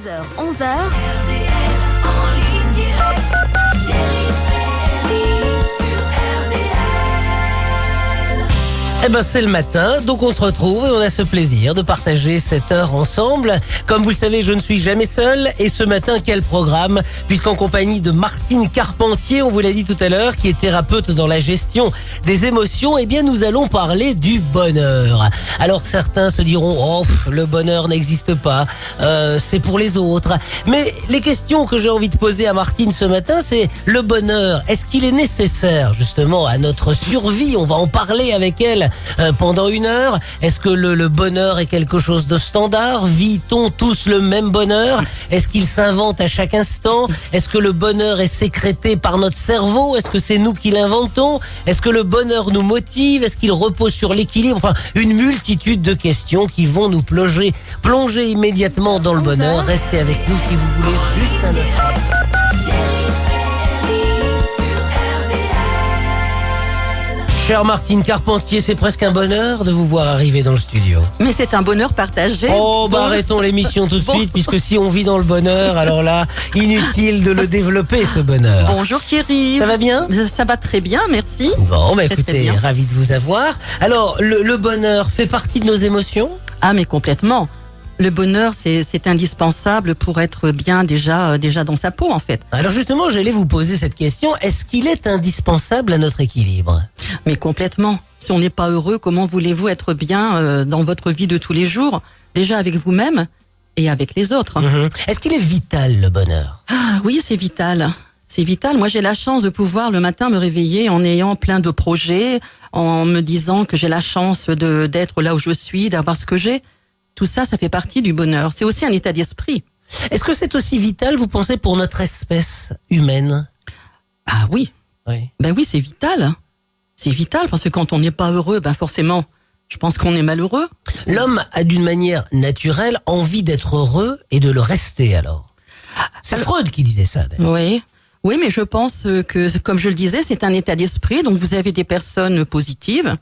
10h, 11h. Eh ben c'est le matin, donc on se retrouve et on a ce plaisir de partager cette heure ensemble. Comme vous le savez, je ne suis jamais seul et ce matin, quel programme, puisqu'en compagnie de Martine Carpentier, on vous l'a dit tout à l'heure, qui est thérapeute dans la gestion des émotions, eh bien nous allons parler du bonheur. Alors certains se diront, oh le bonheur n'existe pas, c'est pour les autres. Mais les questions que j'ai envie de poser à Martine ce matin, c'est le bonheur, est-ce qu'il est nécessaire justement à notre survie? On va en parler avec elle pendant une heure. Est-ce que le bonheur est quelque chose de standard? Vit-on tous le même bonheur? Est-ce qu'il s'invente à chaque instant? Est-ce que le bonheur est sécrété par notre cerveau? Est-ce que c'est nous qui l'inventons? Est-ce que le bonheur nous motive? Est-ce qu'il repose sur l'équilibre? Enfin, une multitude de questions qui vont nous plonger immédiatement dans le bonheur. Restez avec nous si vous voulez juste un instant. Chère Martine Carpentier, c'est presque un bonheur de vous voir arriver dans le studio. Mais c'est un bonheur partagé. Oh, bah arrêtons l'émission tout de suite, puisque si on vit dans le bonheur, alors là, inutile de le développer, ce bonheur. Bonjour Thierry. Ça va bien? Ça va très bien, merci. Bon, bah Très, très écoutez, bien. ravi de vous avoir. Alors, le bonheur fait partie de nos émotions? Ah mais complètement. Le bonheur, c'est indispensable pour être bien déjà dans sa peau en fait. Alors justement, j'allais vous poser cette question. Est-ce qu'il est indispensable à notre équilibre? Mais complètement. Si on n'est pas heureux, comment voulez-vous être bien dans votre vie de tous les jours? Déjà avec vous-même et avec les autres. Est-ce qu'il est vital, le bonheur? Ah oui, c'est vital. C'est vital. Moi, j'ai la chance de pouvoir le matin me réveiller en ayant plein de projets, en me disant que j'ai la chance d'être là où je suis, d'avoir ce que j'ai. Tout ça, ça fait partie du bonheur. C'est aussi un état d'esprit. Est-ce que c'est aussi vital, vous pensez, pour notre espèce humaine? Ah oui. Oui. Ben oui, c'est vital. C'est vital parce que quand on n'est pas heureux, ben forcément, je pense qu'on est malheureux. L'homme a d'une manière naturelle envie d'être heureux et de le rester alors. C'est Freud qui disait ça d'ailleurs. Oui. Oui, mais je pense que, comme je le disais, c'est un état d'esprit. Donc vous avez des personnes positives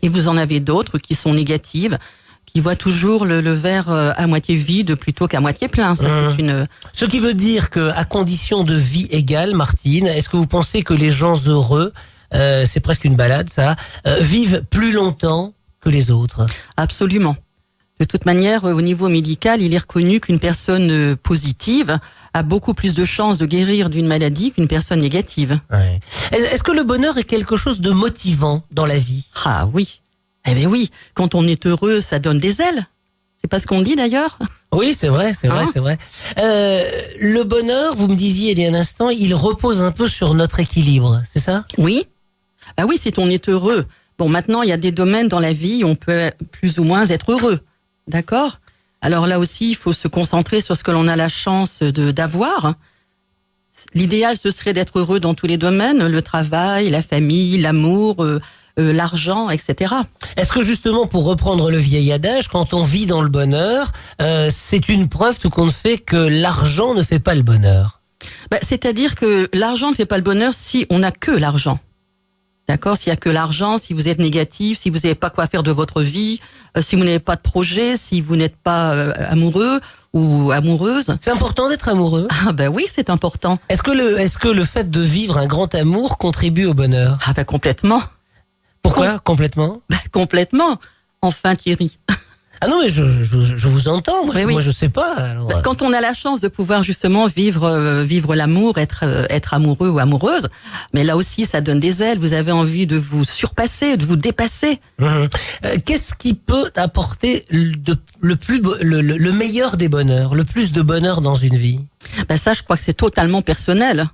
et vous en avez d'autres qui sont négatives, qui voient toujours le verre à moitié vide plutôt qu'à moitié plein. Ça, c'est une... Ce qui veut dire que, à condition de vie égale, Martine, est-ce que vous pensez que les gens heureux, c'est presque une balade ça, vivent plus longtemps que les autres? Absolument. De toute manière, au niveau médical, il est reconnu qu'une personne positive a beaucoup plus de chances de guérir d'une maladie qu'une personne négative. Ouais. Est-ce que le bonheur est quelque chose de motivant dans la vie? Ah oui. Eh bien oui, quand on est heureux, ça donne des ailes. C'est pas ce qu'on dit d'ailleurs? Oui, c'est vrai, c'est vrai, Hein? c'est vrai. Le bonheur, vous me disiez il y a un instant, il repose un peu sur notre équilibre, c'est ça? Oui. Ah oui, si on est heureux. Bon, maintenant, il y a des domaines dans la vie où on peut plus ou moins être heureux. D'accord? Alors là aussi, il faut se concentrer sur ce que l'on a la chance d'avoir. L'idéal, ce serait d'être heureux dans tous les domaines, le travail, la famille, l'amour, l'argent, etc. Est-ce que justement, pour reprendre le vieil adage, quand on vit dans le bonheur, c'est une preuve tout compte fait que l'argent ne fait pas le bonheur? C'est-à-dire que l'argent ne fait pas le bonheur si on n'a que l'argent. D'accord? S'il y a que l'argent, si vous êtes négatif, si vous n'avez pas quoi faire de votre vie, si vous n'avez pas de projet, si vous n'êtes pas amoureux ou amoureuse. C'est important d'être amoureux? Ah ben oui, c'est important. Est-ce que le fait de vivre un grand amour contribue au bonheur? Ah ben complètement. Pourquoi? Complètement? Ben complètement. Enfin Thierry. Ah non, mais je vous entends, moi, Oui, oui. moi je sais pas. Alors, Quand on a la chance de pouvoir justement vivre l'amour, être amoureux ou amoureuse, mais là aussi ça donne des ailes. Vous avez envie de vous surpasser, de vous dépasser. Qu'est-ce qui peut apporter le meilleur des bonheurs, le plus de bonheur dans une vie? Ben ça, je crois que c'est totalement personnel.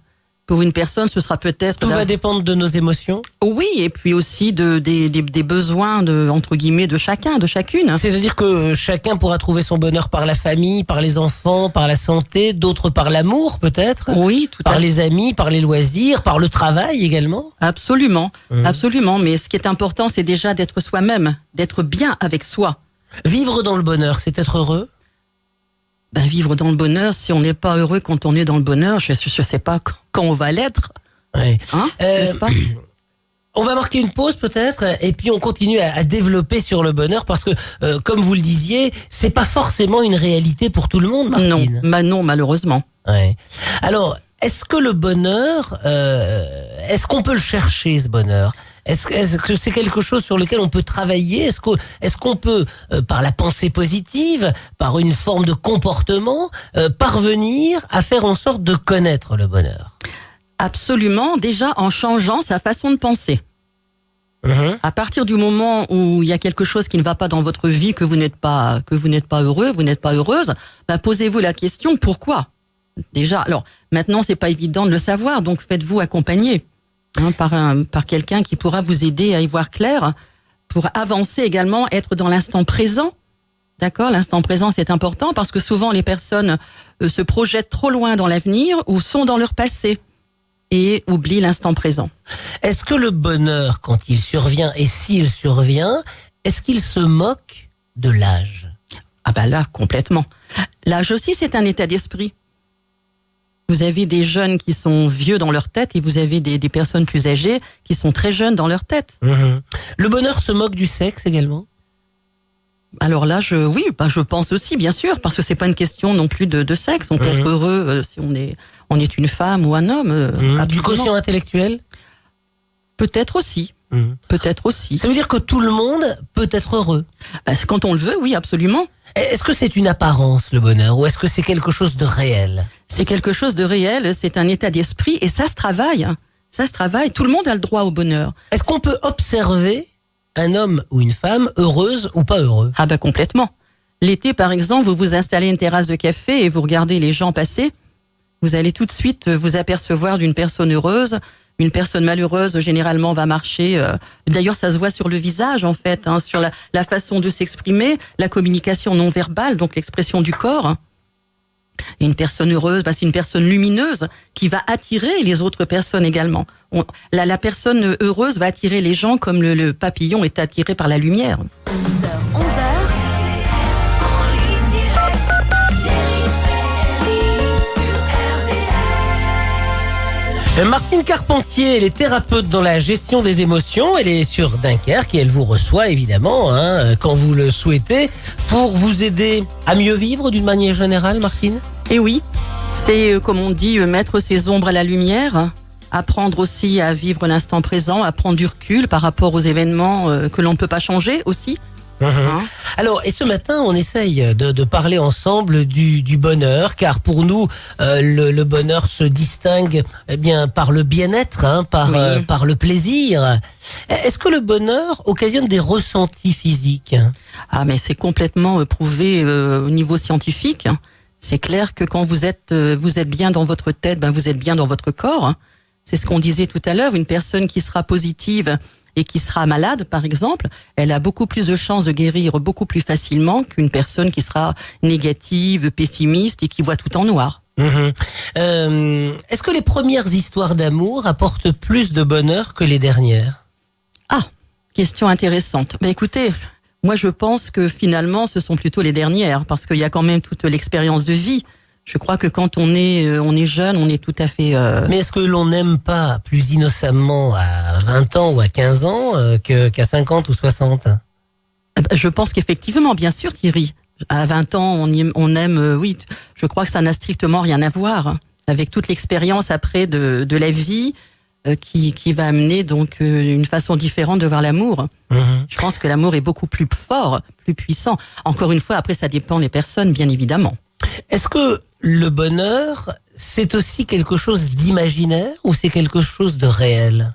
Pour une personne, ce sera peut-être... Tout va dépendre de nos émotions? Oui, et puis aussi des besoins entre guillemets de chacun, de chacune. C'est-à-dire que chacun pourra trouver son bonheur par la famille, par les enfants, par la santé, d'autres par l'amour peut-être, Oui, tout à par fait. les amis, par les loisirs, par le travail également. Absolument, absolument. Mais ce qui est important, c'est déjà d'être soi-même, d'être bien avec soi. Vivre dans le bonheur, c'est être heureux? Ben, vivre dans le bonheur, si on n'est pas heureux quand on est dans le bonheur, je sais pas quand on va l'être, Ouais. hein, n'est-ce pas? On va marquer une pause peut-être et puis on continue à développer sur le bonheur parce que, comme vous le disiez, c'est pas forcément une réalité pour tout le monde, Martine. Non, malheureusement. Ouais. Alors, est-ce que le bonheur, est-ce qu'on peut le chercher, ce bonheur ? Est-ce que c'est quelque chose sur lequel on peut travailler ? Est-ce qu'on peut, par la pensée positive, par une forme de comportement, parvenir à faire en sorte de connaître le bonheur ? Absolument, déjà en changeant sa façon de penser. À partir du moment où il y a quelque chose qui ne va pas dans votre vie, que vous n'êtes pas heureux, vous n'êtes pas heureuse, posez-vous la question pourquoi. Déjà, alors maintenant c'est pas évident de le savoir, donc faites-vous accompagner par quelqu'un qui pourra vous aider à y voir clair, pour avancer également, être dans l'instant présent. D'accord, l'instant présent c'est important parce que souvent les personnes se projettent trop loin dans l'avenir ou sont dans leur passé et oublient l'instant présent. Est-ce que le bonheur, quand il survient et s'il survient, est-ce qu'il se moque de l'âge ? Ah là, complètement. L'âge aussi, c'est un état d'esprit. Vous avez des jeunes qui sont vieux dans leur tête et vous avez des personnes plus âgées qui sont très jeunes dans leur tête. Le bonheur se moque du sexe également ? Alors là, je pense aussi, bien sûr, parce que c'est pas une question non plus de sexe. On peut être heureux si on est une femme ou un homme. Du quotient intellectuel ? Peut-être aussi. Peut-être aussi. Ça veut dire que tout le monde peut être heureux ? Quand on le veut, oui, absolument. Est-ce que c'est une apparence, le bonheur, ou est-ce que c'est quelque chose de réel ? C'est quelque chose de réel, c'est un état d'esprit et ça se travaille. Ça se travaille. Tout le monde a le droit au bonheur. Est-ce qu'on peut observer un homme ou une femme heureuse ou pas heureux ? Ah complètement. L'été, par exemple, vous vous installez à une terrasse de café et vous regardez les gens passer. Vous allez tout de suite vous apercevoir d'une personne heureuse. Une personne malheureuse, généralement, va marcher. D'ailleurs, ça se voit sur le visage, en fait, sur la façon de s'exprimer, la communication non verbale, donc l'expression du corps. Et une personne heureuse, c'est une personne lumineuse qui va attirer les autres personnes également. La personne heureuse va attirer les gens comme le papillon est attiré par la lumière. 11h. Martine Carpentier, elle est thérapeute dans la gestion des émotions. Elle est sur Dunkerque et elle vous reçoit évidemment quand vous le souhaitez pour vous aider à mieux vivre d'une manière générale, Martine. Et oui, c'est comme on dit, mettre ses ombres à la lumière, apprendre aussi à vivre l'instant présent, à prendre du recul par rapport aux événements que l'on ne peut pas changer aussi. Alors, et ce matin, on essaye de parler ensemble du bonheur, car pour nous, le bonheur se distingue par le bien-être, par le plaisir. Est-ce que le bonheur occasionne des ressentis physiques ? Ah, mais c'est complètement prouvé au niveau scientifique. C'est clair que quand vous êtes bien dans votre tête, vous êtes bien dans votre corps. C'est ce qu'on disait tout à l'heure. Une personne qui sera positive et qui sera malade, par exemple, elle a beaucoup plus de chances de guérir beaucoup plus facilement qu'une personne qui sera négative, pessimiste et qui voit tout en noir. Est-ce que les premières histoires d'amour apportent plus de bonheur que les dernières ? Ah, question intéressante. Écoutez, moi je pense que finalement ce sont plutôt les dernières, parce qu'il y a quand même toute l'expérience de vie. Je crois que quand on est jeune, on est tout à fait... Mais est-ce que l'on n'aime pas plus innocemment à 20 ans ou à 15 ans qu'à 50 ou 60 ? Je pense qu'effectivement, bien sûr Thierry, à 20 ans on aime, oui, je crois que ça n'a strictement rien à voir avec toute l'expérience après de la vie qui va amener donc une façon différente de voir l'amour. Je pense que l'amour est beaucoup plus fort, plus puissant. Encore une fois, après ça dépend des personnes, bien évidemment. Est-ce que le bonheur, c'est aussi quelque chose d'imaginaire ou c'est quelque chose de réel ?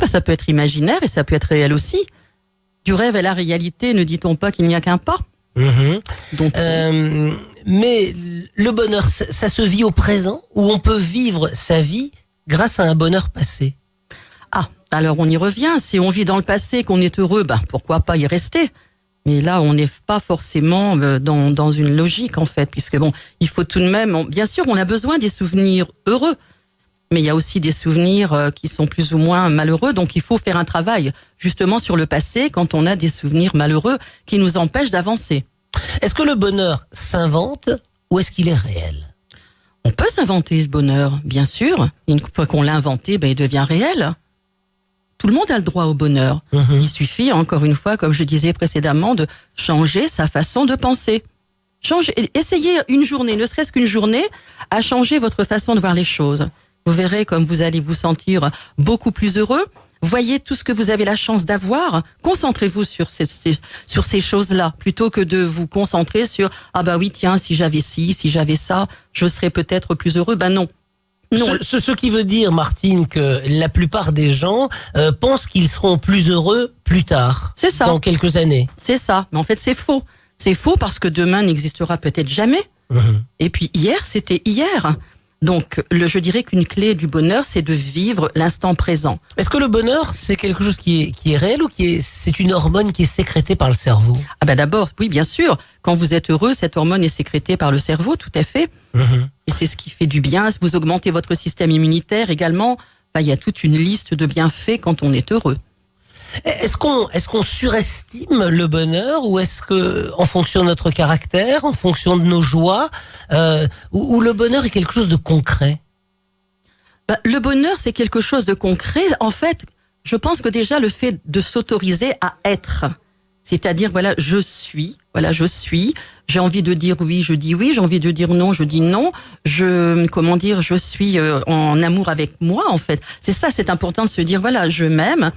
Ça peut être imaginaire et ça peut être réel aussi. Du rêve à la réalité, ne dit-on pas qu'il n'y a qu'un pas ? Donc, mais le bonheur, ça se vit au présent ou on peut vivre sa vie grâce à un bonheur passé ? Alors on y revient. Si on vit dans le passé, qu'on est heureux, pourquoi pas y rester ? Mais là, on n'est pas forcément dans une logique, en fait, puisque il faut tout de même... bien sûr, on a besoin des souvenirs heureux, mais il y a aussi des souvenirs qui sont plus ou moins malheureux, donc il faut faire un travail, justement, sur le passé, quand on a des souvenirs malheureux qui nous empêchent d'avancer. Est-ce que le bonheur s'invente ou est-ce qu'il est réel ? On peut s'inventer le bonheur, bien sûr. Une fois qu'on l'a inventé, il devient réel. Tout le monde a le droit au bonheur. Il suffit, encore une fois, comme je disais précédemment, de changer sa façon de penser. Essayez une journée, ne serait-ce qu'une journée, à changer votre façon de voir les choses. Vous verrez comme vous allez vous sentir beaucoup plus heureux. Voyez tout ce que vous avez la chance d'avoir. Concentrez-vous sur ces choses-là, plutôt que de vous concentrer sur « Ah bah oui, tiens, si j'avais ci, si j'avais ça, je serais peut-être plus heureux. » Ben non. Non. Ce qui veut dire, Martine, que la plupart des gens pensent qu'ils seront plus heureux plus tard. C'est ça. Dans quelques années. C'est ça. Mais en fait, c'est faux. C'est faux parce que demain n'existera peut-être jamais. Et puis hier, c'était hier. Donc, je dirais qu'une clé du bonheur, c'est de vivre l'instant présent. Est-ce que le bonheur, c'est quelque chose qui est réel ou c'est une hormone qui est sécrétée par le cerveau? Ah ben d'abord, oui, bien sûr. Quand vous êtes heureux, cette hormone est sécrétée par le cerveau, tout à fait. Et c'est ce qui fait du bien. Vous augmentez votre système immunitaire également. Enfin, il y a toute une liste de bienfaits quand on est heureux. Est-ce qu'on surestime le bonheur ou est-ce que, en fonction de notre caractère, en fonction de nos joies, ou le bonheur est quelque chose de concret? Le bonheur, c'est quelque chose de concret. En fait, je pense que déjà le fait de s'autoriser à être, c'est-à-dire voilà, je suis, j'ai envie de dire oui, je dis oui, j'ai envie de dire non, je dis non, je suis en amour avec moi en fait. C'est ça, c'est important de se dire voilà, je m'aime.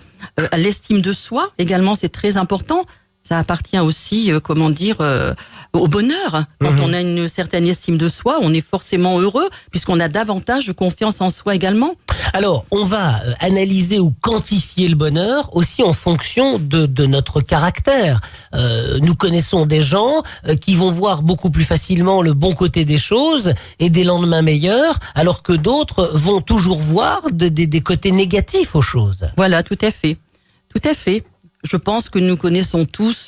L'estime de soi également, c'est très important. Ça appartient aussi, au bonheur. Quand on a une certaine estime de soi, on est forcément heureux puisqu'on a davantage de confiance en soi également. Alors, on va analyser ou quantifier le bonheur aussi en fonction de notre caractère. Nous connaissons des gens qui vont voir beaucoup plus facilement le bon côté des choses et des lendemains meilleurs, alors que d'autres vont toujours voir des côtés négatifs aux choses. Voilà, tout à fait. Tout à fait. Je pense que nous connaissons tous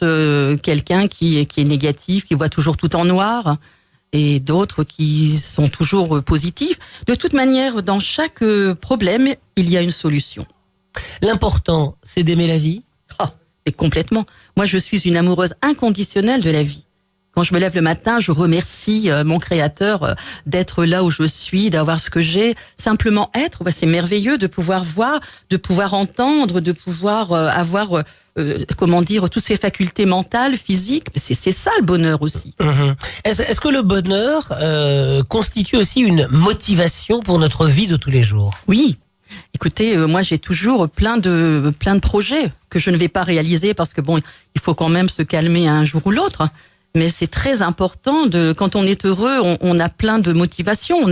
quelqu'un qui est négatif, qui voit toujours tout en noir, et d'autres qui sont toujours positifs. De toute manière, dans chaque problème, il y a une solution. L'important, c'est d'aimer la vie. Et complètement. Moi, je suis une amoureuse inconditionnelle de la vie. Quand je me lève le matin, je remercie mon Créateur d'être là où je suis, d'avoir ce que j'ai. Simplement être, c'est merveilleux de pouvoir voir, de pouvoir entendre, de pouvoir avoir, toutes ces facultés mentales, physiques. C'est ça le bonheur aussi. Est-ce que le bonheur constitue aussi une motivation pour notre vie de tous les jours? Oui. Écoutez, moi j'ai toujours plein de projets que je ne vais pas réaliser parce que il faut quand même se calmer un jour ou l'autre. Mais c'est très important quand on est heureux, on a plein de motivations,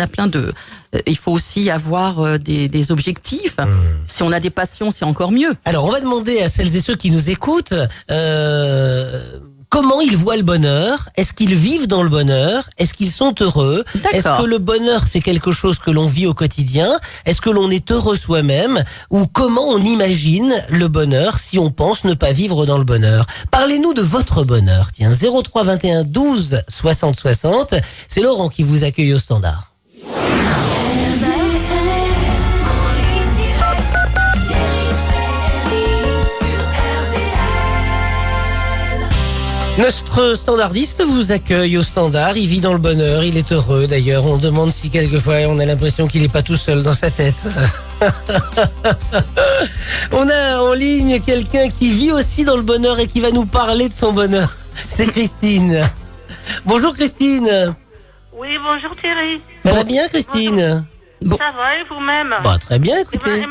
il faut aussi avoir des objectifs. Si on a des passions, c'est encore mieux. Alors, on va demander à celles et ceux qui nous écoutent, comment ils voient le bonheur? Est-ce qu'ils vivent dans le bonheur? Est-ce qu'ils sont heureux? Est-ce que le bonheur, c'est quelque chose que l'on vit au quotidien? Est-ce que l'on est heureux soi-même? Ou comment on imagine le bonheur si on pense ne pas vivre dans le bonheur? Parlez-nous de votre bonheur. Tiens, 03 21 12 60 60. C'est Laurent qui vous accueille au standard. Notre standardiste vous accueille au standard, il vit dans le bonheur, il est heureux d'ailleurs, on demande si quelquefois on a l'impression qu'il n'est pas tout seul dans sa tête. On a en ligne quelqu'un qui vit aussi dans le bonheur et qui va nous parler de son bonheur, c'est Christine. Bonjour Christine. Oui, bonjour Thierry. Ça va bien Christine? Ça va et vous-même? Très bien, écoutez.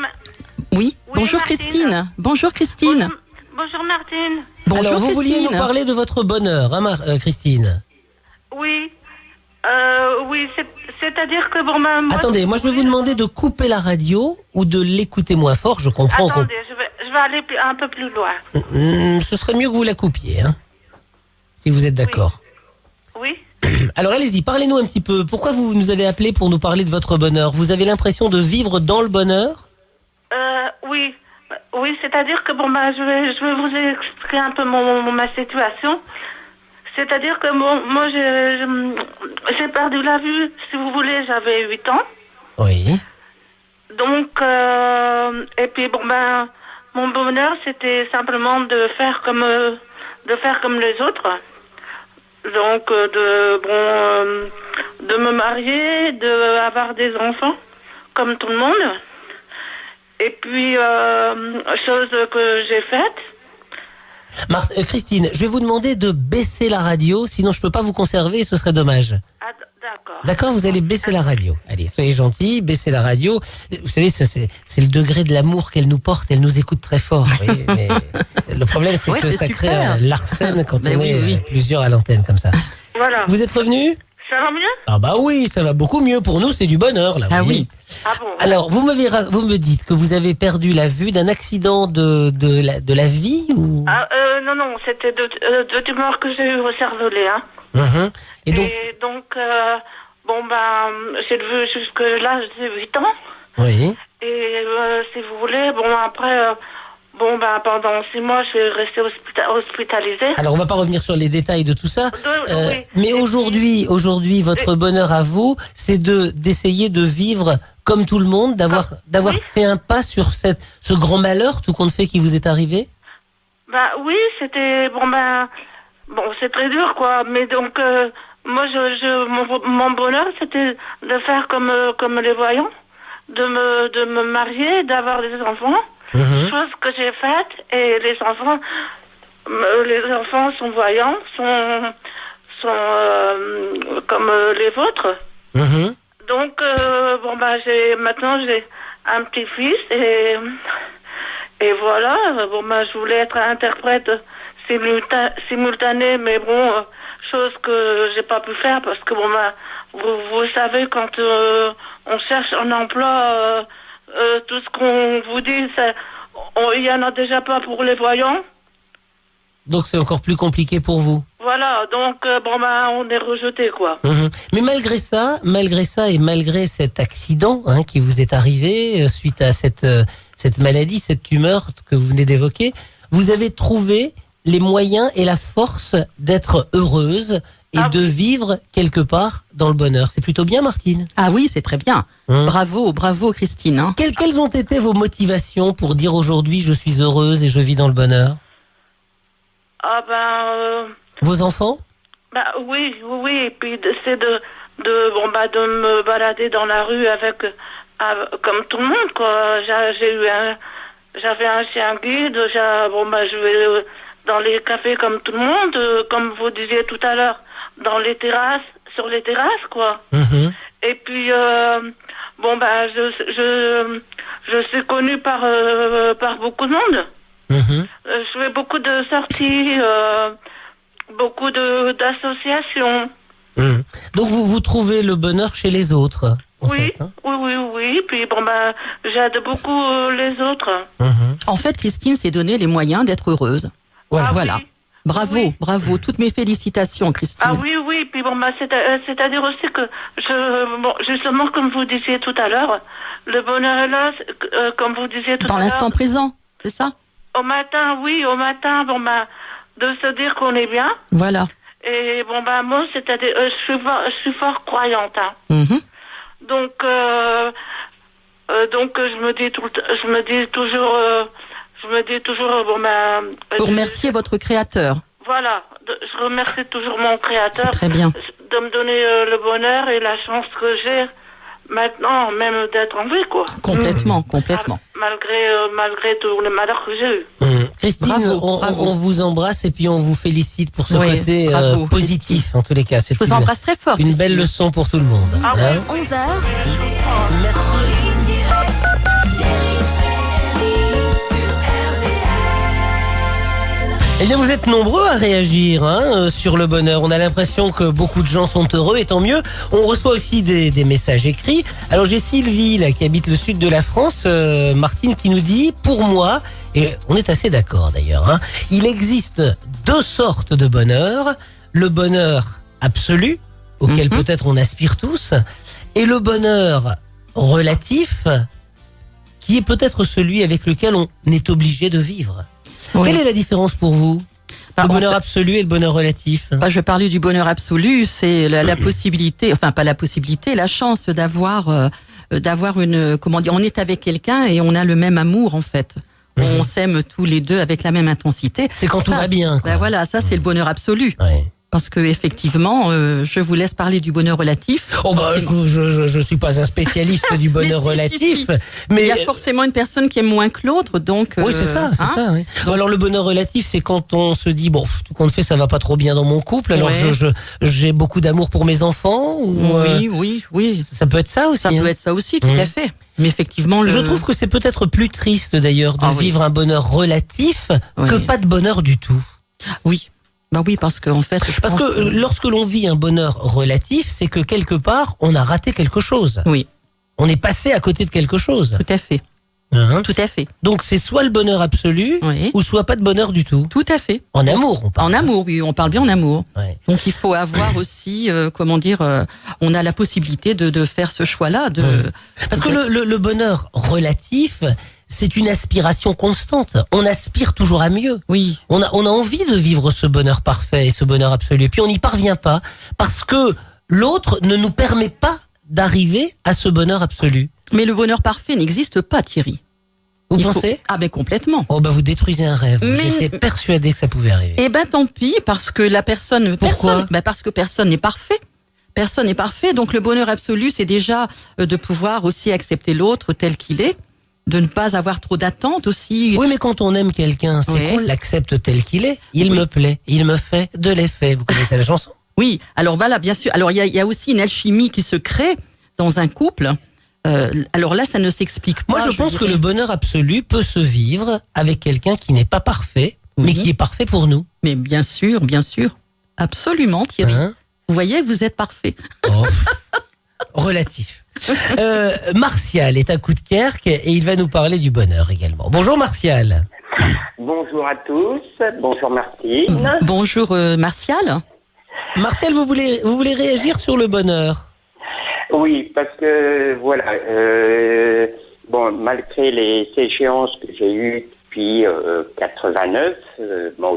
Oui, bonjour Martine. Christine. Bonjour Christine. Bonjour Martine. Bonjour Alors, vous Christine. vouliez nous parler de votre bonheur, hein, Christine? Oui. Oui, c'est-à-dire que moi, Attendez, moi je vais vous demander de couper la radio ou de l'écouter moins fort, je comprends. Attendez, je vais aller un peu plus loin. Ce serait mieux que vous la coupiez, hein, si vous êtes d'accord. Oui. Alors allez-y, parlez-nous un petit peu. Pourquoi vous nous avez appelé pour nous parler de votre bonheur? Vous avez l'impression de vivre dans le bonheur? Oui. Oui, c'est-à-dire que je vais vous expliquer un peu ma situation. C'est-à-dire que moi j'ai perdu la vue, si vous voulez, j'avais 8 ans. Oui. Donc et puis mon bonheur c'était simplement de faire comme les autres. Donc de me marier, d'avoir des enfants comme tout le monde. Et puis, chose que j'ai faite. Christine, je vais vous demander de baisser la radio, sinon je peux pas vous conserver et ce serait dommage. Ah, d'accord. D'accord, vous allez baisser la radio. Allez, soyez gentils, baissez la radio. Vous savez, ça, c'est le degré de l'amour qu'elle nous porte. Elle nous écoute très fort. Vous voyez, mais le problème, c'est Ouais, que c'est ça crée super. l'arsène quand Ben on oui, est oui. plusieurs à l'antenne comme ça. Voilà. Vous êtes revenu? Ça va mieux? Ah bah oui, ça va beaucoup mieux. Pour nous, c'est du bonheur là. Ah vous voyez. oui. Ah bon? Alors, vous me dites que vous avez perdu la vue d'un accident de la vie ou? Ah, non, c'était de tumeurs que j'ai eu au cervelet, hein. Mhm. Et donc, Bon, ben, j'ai vu jusque l'âge de 8 ans. oui. Et si vous voulez, bon, après, pendant 6 mois, je suis restée hospitalisée. Alors, on va pas revenir sur les détails de tout ça. Oui. Mais aujourd'hui, votre bonheur à vous, c'est d'essayer de vivre comme tout le monde, d'avoir oui. fait un pas sur ce grand malheur, tout compte fait, qui vous est arrivé. Ben, oui, c'était, c'est très dur, quoi. Mais donc, moi, mon bonheur, c'était de faire comme les voyants, de me marier, d'avoir des enfants. Mhm. Chose que j'ai faite, et les enfants sont voyants, sont comme les vôtres. Mhm. Donc maintenant j'ai un petit-fils et voilà. Je voulais être interprète simultanée, mais chose que j'ai pas pu faire parce que vous savez, quand on cherche un emploi, tout ce qu'on vous dit, il y en a déjà pas pour les voyants. Donc c'est encore plus compliqué pour vous. Voilà, donc on est rejeté, quoi. Mhm. Mais malgré ça et malgré cet accident qui vous est arrivé suite à cette maladie, cette tumeur que vous venez d'évoquer, vous avez trouvé les moyens et la force d'être heureuse et de vivre quelque part dans le bonheur. C'est plutôt bien, Martine. Ah oui, c'est très bien. Bravo Christine. Hein. Quelles ont été vos motivations pour dire aujourd'hui je suis heureuse et je vis dans le bonheur? Vos enfants? Oui, et puis c'est de me balader dans la rue comme tout le monde, quoi. J'avais un chien guide, je vais dans les cafés comme tout le monde, comme vous disiez tout à l'heure, sur les terrasses, quoi. Mhm. Et puis, je suis connue par beaucoup de monde. Mhm. Je fais beaucoup de sorties, beaucoup d'associations. Mhm. Donc vous trouvez le bonheur chez les autres, en fait, hein. Oui. Puis j'aide beaucoup les autres. Mhm. En fait, Christine s'est donné les moyens d'être heureuse. Voilà. Voilà. Oui. Bravo, Oui. bravo. Toutes mes félicitations, Christine. Ah oui. Puis c'est-à-dire aussi que justement, comme vous disiez tout à l'heure, le bonheur est là, comme vous disiez tout Dans à l'heure. l'instant présent, c'est ça? Au matin, de se dire qu'on est bien. Voilà. Et moi, c'est-à-dire, je suis fort croyante, hein. Mhm. Donc, je me dis toujours, Vous remerciez votre créateur. voilà, je remercie toujours mon créateur. C'est très bien. De me donner le bonheur et la chance que j'ai maintenant, même d'être en vie, quoi. Complètement. Malgré tout le malheur que j'ai eu. Mhm. Christine, Bravo. on vous embrasse et puis on vous félicite pour ce Oui, côté bravo, positif, en tous les cas. C'est Je vous embrasse très fort. une belle Christine. leçon pour tout le monde. Ah hein. 11h, Merci. Eh bien, vous êtes nombreux à réagir sur le bonheur. On a l'impression que beaucoup de gens sont heureux, et tant mieux. On reçoit aussi des messages écrits. Alors, j'ai Sylvie, là, qui habite le sud de la France, Martine, qui nous dit, pour moi, et on est assez d'accord d'ailleurs, il existe deux sortes de bonheur. Le bonheur absolu, auquel peut-être on aspire tous, et le bonheur relatif, qui est peut-être celui avec lequel on est obligé de vivre. Oui. Quelle est la différence pour vous? Bah, Le en bonheur fait- absolu et le bonheur relatif? Je parlais du bonheur absolu, c'est la possibilité, enfin pas la possibilité, la chance d'avoir une, comment dire, on est avec quelqu'un et on a le même amour en fait. On s'aime tous les deux avec la même intensité. C'est quand tout Ça, va bien, quoi. Ben voilà, ça c'est le bonheur absolu. Ouais. Parce que effectivement, je vous laisse parler du bonheur relatif. Oh bah, je suis pas un spécialiste du bonheur relatif, mais il y a forcément une personne qui aime moins que l'autre, donc. Oui, c'est ça. Oui. Donc, alors le bonheur relatif, c'est quand on se dit bon, tout compte fait, ça va pas trop bien dans mon couple. Alors j'ai beaucoup d'amour pour mes enfants. Ou, oui. Ça peut être ça aussi. Ça peut être ça aussi, tout à fait. Mais effectivement, je trouve que c'est peut-être plus triste d'ailleurs de vivre un bonheur relatif que pas de bonheur du tout. Oui. Bah oui, parce que en fait, lorsque l'on vit un bonheur relatif, c'est que quelque part, on a raté quelque chose. Oui. On est passé à côté de quelque chose. Tout à fait. Tout à fait. Donc c'est soit le bonheur absolu, ou soit pas de bonheur du tout. Tout à fait. En amour, on parle. En amour, oui, on parle bien en amour. Ouais. Donc il faut avoir aussi, on a la possibilité de faire ce choix-là. Parce que le bonheur relatif, c'est une aspiration constante. On aspire toujours à mieux. Oui. On a envie de vivre ce bonheur parfait et ce bonheur absolu. Et puis on n'y parvient pas parce que l'autre ne nous permet pas d'arriver à ce bonheur absolu. Mais le bonheur parfait n'existe pas, Thierry. Vous pensez ? Ah ben complètement. Oh bah vous détruisez un rêve. J'étais persuadé que ça pouvait arriver. Eh ben tant pis, parce que la personne... Pourquoi ? Parce que personne n'est parfait. Personne n'est parfait. Donc le bonheur absolu, c'est déjà de pouvoir aussi accepter l'autre tel qu'il est. De ne pas avoir trop d'attentes aussi. Oui, mais quand on aime quelqu'un, c'est qu'on l'accepte tel qu'il est. Il me plaît, il me fait de l'effet. Vous connaissez la chanson ? Oui, alors voilà, bien sûr. Alors il y a aussi une alchimie qui se crée dans un couple. Alors là, ça ne s'explique pas. Moi, je pense que le bonheur absolu peut se vivre avec quelqu'un qui n'est pas parfait, mais qui est parfait pour nous. Mais bien sûr. Absolument, Thierry. Vous voyez, vous êtes parfait. Oh, relatif. Martial est à Coudekerque et il va nous parler du bonheur également. Bonjour Martial. Bonjour à tous, bonjour Martine. Bonjour Martial. Martial, vous voulez réagir sur le bonheur ? Oui, parce que voilà, malgré les échéances que j'ai eues depuis 89,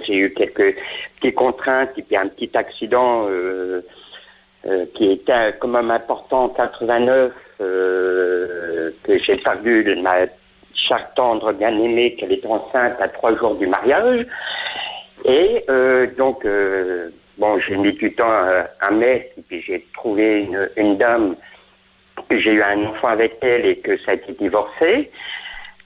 j'ai eu quelques petites contraintes et puis un petit accident qui était quand même important en 89, que j'ai perdu ma chère tendre bien-aimée, qu'elle était enceinte à 3 jours du mariage. Et j'ai mis du temps à mettre, et puis j'ai trouvé une dame, que j'ai eu un enfant avec elle et que ça a été divorcé.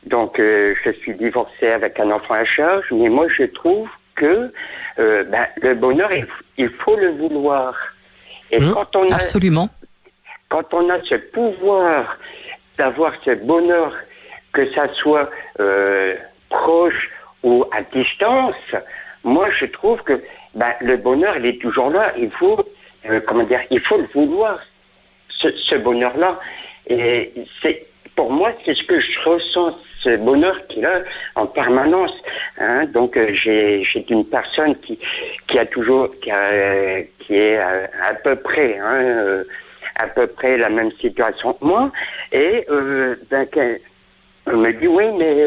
Donc je suis divorcé avec un enfant à charge, mais moi je trouve que le bonheur, il faut le vouloir. Et absolument. Quand on a ce pouvoir d'avoir ce bonheur, que ça soit proche ou à distance, moi je trouve que le bonheur, il est toujours là. Il faut, il faut le vouloir, ce bonheur-là. Et pour moi, c'est ce que je ressens, ce bonheur qu'il a en permanence. Donc j'ai une personne qui est à peu près la même situation que moi, et elle me dit oui, mais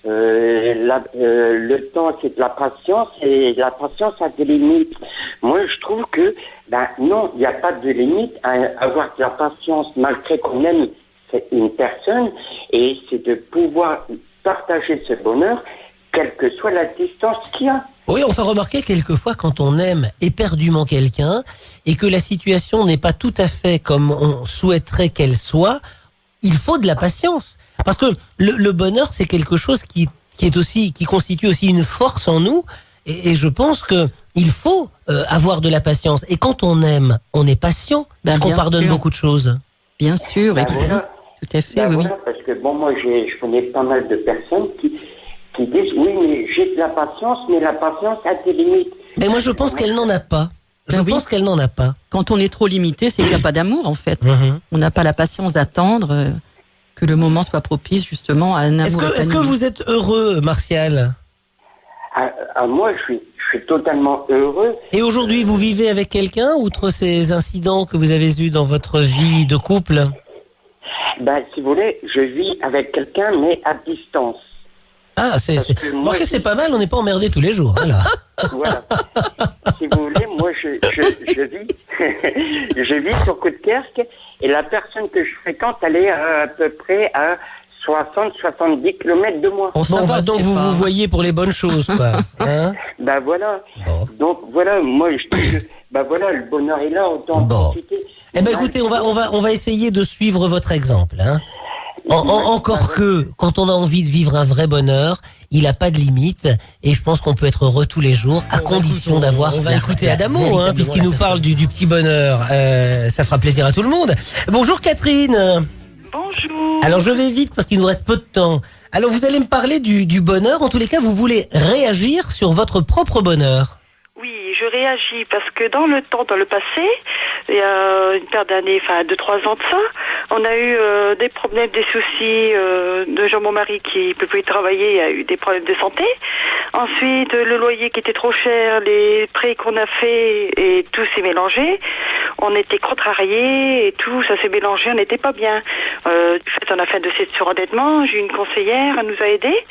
le temps c'est de la patience, et la patience a des limites. Moi je trouve que non, il n'y a pas de limite à avoir de la patience malgré qu'on aime une personne, et c'est de pouvoir partager ce bonheur quelle que soit la distance qu'il y a. Oui, on fait remarquer quelquefois quand on aime éperdument quelqu'un et que la situation n'est pas tout à fait comme on souhaiterait qu'elle soit, il faut de la patience. Parce que le bonheur, c'est quelque chose qui constitue aussi une force en nous, et je pense que il faut avoir de la patience. Et quand on aime, on est patient, parce qu'on pardonne beaucoup de choses. Bien sûr, voilà. Tout à fait, oui. Voilà, parce que moi je connais pas mal de personnes qui disent oui, mais j'ai de la patience, mais la patience a des limites. Et moi je pense qu'elle n'en a pas. Je pense qu'elle n'en a pas. Quand on est trop limité, c'est qu'il n'y a pas d'amour en fait. On n'a pas la patience d'attendre que le moment soit propice justement à un amour. Est-ce que vous êtes heureux, Martial ? Moi je suis totalement heureux. Et aujourd'hui, vous vivez avec quelqu'un, outre ces incidents que vous avez eus dans votre vie de couple ? Si vous voulez, je vis avec quelqu'un, mais à distance. Ah, c'est pas mal, on n'est pas emmerdé tous les jours. Voilà. Voilà. Si vous voulez, moi je vis sur Coudekerque, et la personne que je fréquente, elle est à peu près à 60-70 km de moi. Oh, ça Bon, va, bah, donc c'est vous pas- vous voyez pour les bonnes choses, quoi. Hein? Ben voilà. Bon. Donc voilà, moi ben voilà, le bonheur est là, autant en Bon. profiter. Eh ben écoutez, on va essayer de suivre votre exemple. Hein. Encore que, quand on a envie de vivre un vrai bonheur, il n'a pas de limite, et je pense qu'on peut être heureux tous les jours, à condition d'avoir. On va écouter Adamo, hein, puisqu'il nous parle du petit bonheur. Ça fera plaisir à tout le monde. Bonjour Catherine. Bonjour. Alors je vais vite parce qu'il nous reste peu de temps. Alors vous allez me parler du bonheur. En tous les cas, vous voulez réagir sur votre propre bonheur. Oui, je réagis parce que dans le passé, il y a une paire d'années, enfin 2-3 ans de ça, on a eu des problèmes, des soucis de Jean, mon mari, qui ne peut plus travailler, il a eu des problèmes de santé. Ensuite, le loyer qui était trop cher, les prêts qu'on a fait et tout s'est mélangé. On était contrariés et tout, ça s'est mélangé, on n'était pas bien. Du fait, on a fait un dossier de surendettement, j'ai eu une conseillère, elle nous a aidés.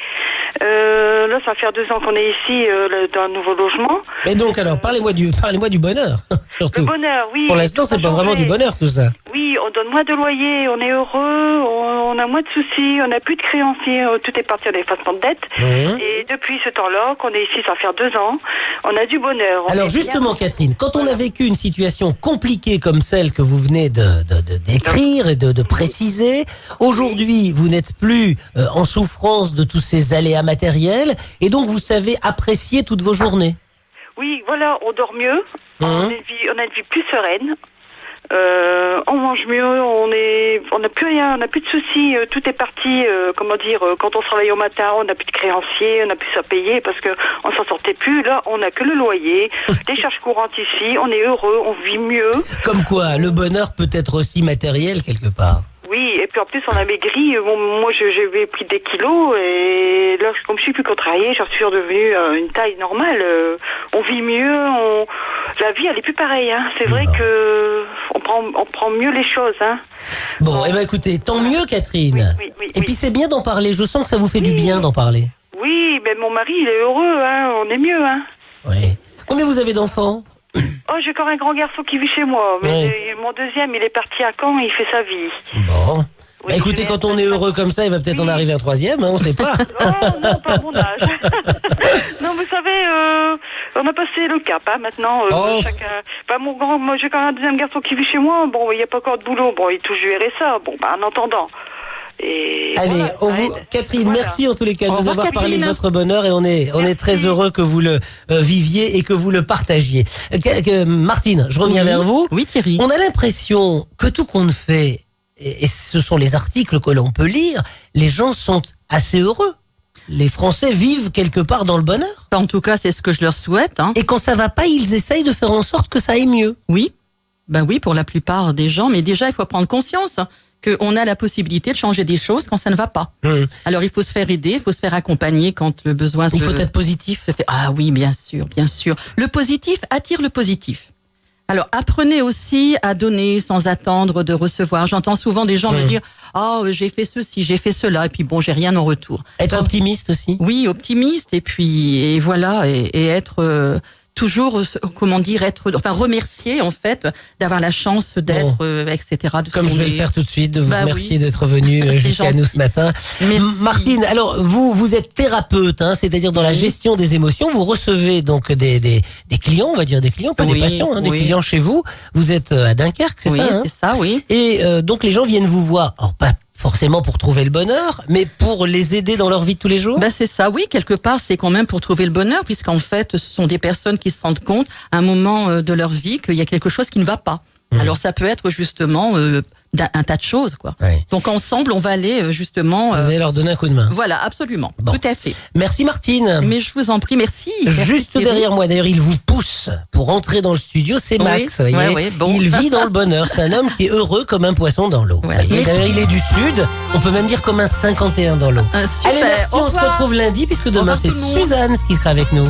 Là, ça va faire 2 ans qu'on est ici dans un nouveau logement. Et donc alors, parlez-moi du bonheur, surtout. Le bonheur, oui. Pour l'instant, c'est pas vraiment du bonheur tout ça. Oui, on donne moins de loyer, on est heureux, on a moins de soucis, on n'a plus de créanciers, tout est parti en effacement de dette. Mmh. Et depuis ce temps-là, qu'on est ici, ça va faire 2 ans, on a du bonheur. On Alors est justement, bien. Catherine, quand on a vécu une situation compliquée comme celle que vous venez de décrire et de préciser, aujourd'hui, vous n'êtes plus en souffrance de tous ces aléas matériels, et donc vous savez apprécier toutes vos journées. Oui, voilà, on dort mieux, on a une vie plus sereine. On mange mieux, on n'a plus rien, on n'a plus de soucis, tout est parti, quand on se réveille au matin, on n'a plus de créanciers, on n'a plus à payer parce que on s'en sortait plus. Là, on n'a que le loyer, les charges courantes ici, on est heureux, on vit mieux. Comme quoi, le bonheur peut être aussi matériel quelque part. Oui, et puis en plus on a maigri. Bon, moi j'avais pris des kilos et là comme je suis plus contrariée, je suis redevenue une taille normale. On vit mieux, la vie elle est plus pareille. Hein. C'est vrai que on prend mieux les choses. Hein. Bon, eh ben écoutez, tant mieux Catherine. Oui, Et puis c'est bien d'en parler, je sens que ça vous fait du bien d'en parler. Oui, mais mon mari il est heureux, hein. On est mieux. Hein. Oui. Combien vous avez d'enfants ? Oh, j'ai encore un grand garçon qui vit chez moi, mais mon deuxième il est parti à Caen, il fait sa vie. Bon. Oui, écoutez, quand on est heureux comme ça, il va peut-être en arriver un troisième, hein, on ne sait pas. Oh non, pas à mon âge. Non, vous savez, on a passé le cap, hein, maintenant. Chacun. Moi, j'ai quand même un deuxième garçon qui vit chez moi. Bon, il n'y a pas encore de boulot. Bon, il touche du RSA. Bon, en attendant. Et allez, voilà, Catherine, voilà. merci en tous les cas de Au nous revoir, avoir parlé de Catherine. votre bonheur et on est très heureux que vous le viviez et que vous le partagiez. Martine, je reviens vers vous. Oui, Thierry. On a l'impression que tout compte fait, et ce sont les articles que l'on peut lire, les gens sont assez heureux. Les Français vivent quelque part dans le bonheur. En tout cas, c'est ce que je leur souhaite. Hein. Et quand ça va pas, ils essayent de faire en sorte que ça aille mieux. Oui, ben oui, pour la plupart des gens. Mais déjà, il faut prendre conscience qu'on a la possibilité de changer des choses quand ça ne va pas. Alors, il faut se faire aider, il faut se faire accompagner quand le besoin Il faut être positif. se fait. Ah oui, bien sûr, bien sûr. Le positif attire le positif. Alors, apprenez aussi à donner sans attendre de recevoir. J'entends souvent des gens me dire « Oh, j'ai fait ceci, j'ai fait cela, et puis bon, j'ai rien en retour. » Être optimiste aussi. Oui, optimiste, et voilà, et être toujours, remercier en fait d'avoir la chance d'être, etc. Comme je vais le faire tout de suite, de vous remercier oui. d'être venu C'est jusqu'à nous gentil. ce matin. Merci. Martine, alors vous êtes thérapeute, hein, c'est-à-dire dans la gestion des émotions. Vous recevez donc des clients, on va dire des clients, pas des patients, hein, des clients chez vous. Vous êtes à Dunkerque, c'est Oui, ça hein c'est ça, oui. Et donc les gens viennent vous voir. Alors pas forcément pour trouver le bonheur, mais pour les aider dans leur vie de tous les jours. Ben c'est ça, oui, quelque part, c'est quand même pour trouver le bonheur, puisqu'en fait, ce sont des personnes qui se rendent compte à un moment de leur vie qu'il y a quelque chose qui ne va pas. Alors ça peut être justement un tas de choses, quoi. Ouais. Donc ensemble, on va aller justement. Vous allez leur donner un coup de main. Voilà, absolument, Bon. tout à fait. Merci Martine. Mais je vous en prie, merci. Juste Merci, derrière moi, d'ailleurs, il vous pousse pour entrer dans le studio, c'est Max. Oui, vous voyez. ouais, bon. Il vit dans le bonheur. C'est un homme qui est heureux comme un poisson dans l'eau. Voilà. Vous voyez. D'ailleurs, il est du Sud. On peut même dire comme un 51 dans l'eau. Super. Allez, merci. Au On se revoir. retrouve lundi puisque demain Au revoir c'est tout le monde. Suzanne qui sera avec nous.